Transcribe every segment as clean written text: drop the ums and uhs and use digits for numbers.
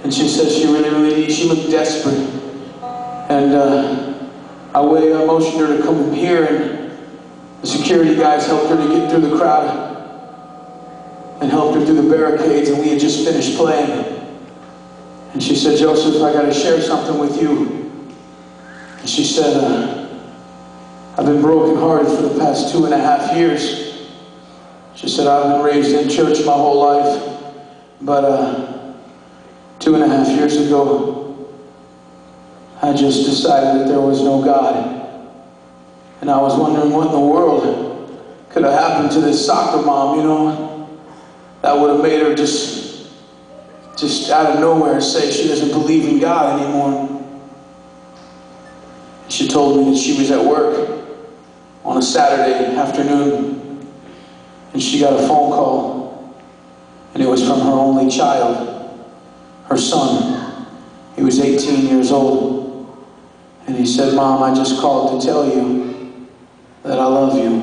And she said she really needs, she looked desperate. And I motioned her to come here, and the security guys helped her to get through the crowd and helped her through the barricades, and we had just finished playing. And she said, Joseph, I got to share something with you. And she said, I've been brokenhearted for the past 2.5 years. She said, I've been raised in church my whole life, but 2.5 years ago, I just decided that there was no God. And I was wondering what in the world could have happened to this soccer mom, you know, that would have made her just out of nowhere say she doesn't believe in God anymore. She told me that she was at work on a Saturday afternoon, and she got a phone call, and it was from her only child, her son. He was 18 years old, and he said, Mom, I just called to tell you that I love you,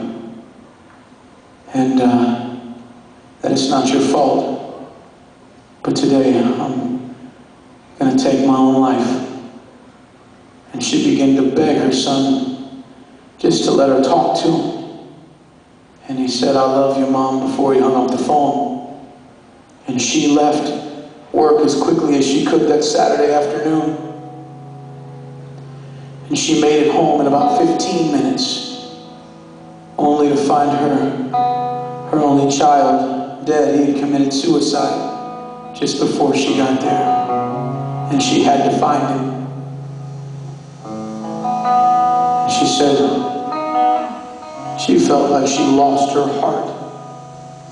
and that it's not your fault. But today, I'm going to take my own life. And she began to beg her son just to let her talk to him. And he said, I love you, Mom, before he hung up the phone. And she left work as quickly as she could that Saturday afternoon. And she made it home in about 15 minutes, only to find her only child dead. He had committed suicide just before she got there, and she had to find him. And she said she felt like she lost her heart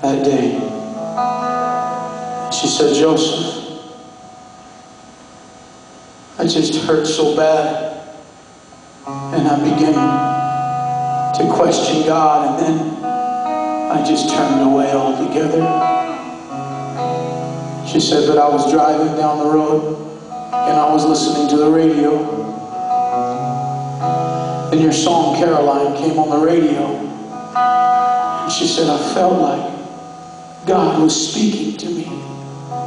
that day. And she said, Joseph, I just hurt so bad, and I began to question God, and then I just turned away altogether. She said, but I was driving down the road, and I was listening to the radio, and your song, Caroline, came on the radio. And she said, I felt like God was speaking to me,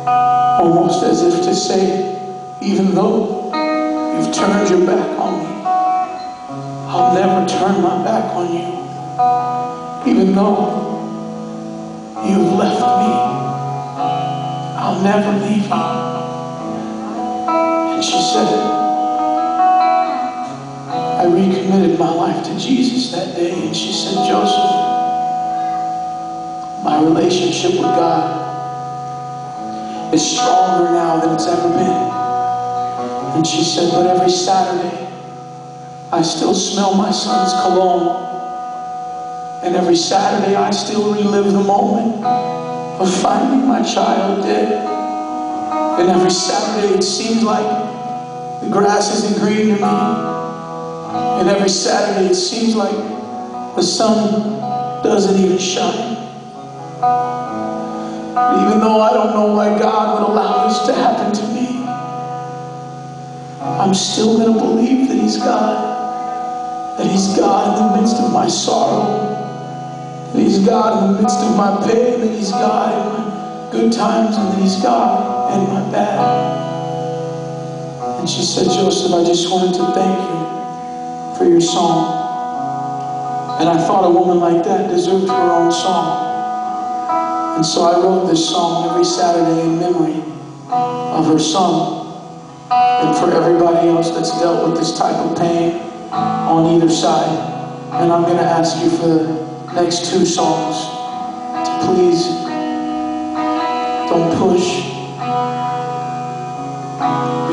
almost as if to say, even though you've turned your back on me, I'll never turn my back on you. Even though you've left me, I'll never leave you. And she said, I recommitted my life to Jesus that day. And she said, Joseph, my relationship with God is stronger now than it's ever been. And she said, but every Saturday, I still smell my son's cologne. And every Saturday, I still relive the moment of finding my child dead. And every Saturday it seems like the grass isn't green to me. And every Saturday it seems like the sun doesn't even shine. But even though I don't know why God would allow this to happen to me, I'm still going to believe that He's God. That He's God in the midst of my sorrow. That He's God in the midst of my pain, that He's God in my good times, and that He's God in my bad. And she said, Joseph, I just wanted to thank you for your song. And I thought a woman like that deserved her own song. And so I wrote this song every Saturday in memory of her son, and for everybody else that's dealt with this type of pain on either side. And I'm going to ask you for the next 2 songs to please don't push,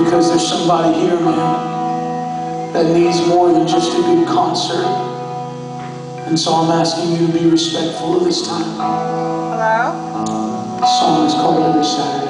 because there's somebody here, man, that needs more than just a good concert. And so I'm asking you to be respectful of this time. Hello? The song is called Every Saturday.